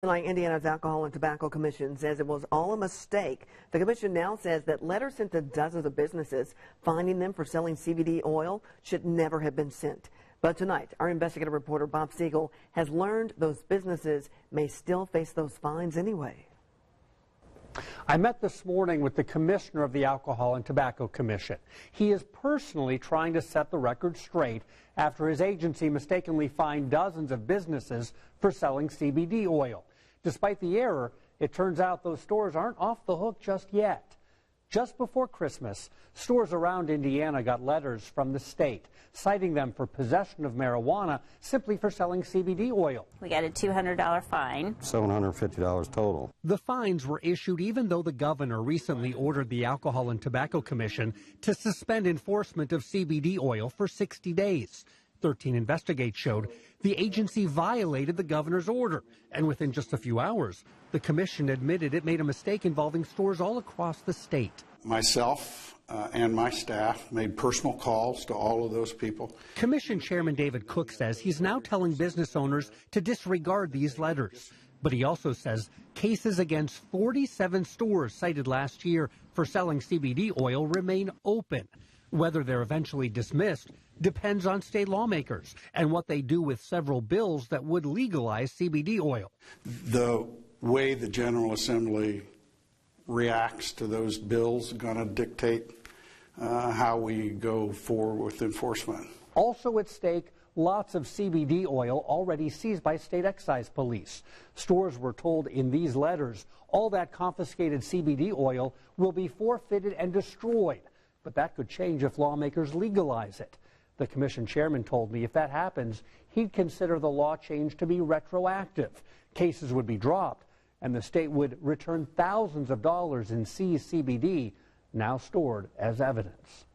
Like Indiana's Alcohol and Tobacco Commission says it was all a mistake. The commission now says that letters sent to dozens of businesses finding them for selling CBD oil should never have been sent. But tonight, our investigative reporter Bob Siegel has learned those businesses may still face those fines anyway. I met this morning with the commissioner of the Alcohol and Tobacco Commission. He is personally trying to set the record straight after his agency mistakenly fined dozens of businesses for selling CBD oil. Despite the error, it turns out those stores aren't off the hook just yet. Just before Christmas, stores around Indiana got letters from the state citing them for possession of marijuana simply for selling CBD oil. We got a $200 fine. $750 total. The fines were issued even though the governor recently ordered the Alcohol and Tobacco Commission to suspend enforcement of CBD oil for 60 days. 13 Investigate showed the agency violated the governor's order, and within just a few hours, the commission admitted it made a mistake involving stores all across the state. Myself and my staff made personal calls to all of those people. Commission Chairman David Cook says he's now telling business owners to disregard these letters. But he also says cases against 47 stores cited last year for selling CBD oil remain open. Whether they're eventually dismissed depends on state lawmakers and what they do with several bills that would legalize CBD oil. The way the General Assembly reacts to those bills is going to dictate how we go forward with enforcement. Also at stake, lots of CBD oil already seized by state excise police. Stores were told in these letters all that confiscated CBD oil will be forfeited and destroyed. But that could change if lawmakers legalize it. The commission chairman told me if that happens, he'd consider the law change to be retroactive. Cases would be dropped, and the state would return thousands of dollars in seized CBD, now stored as evidence.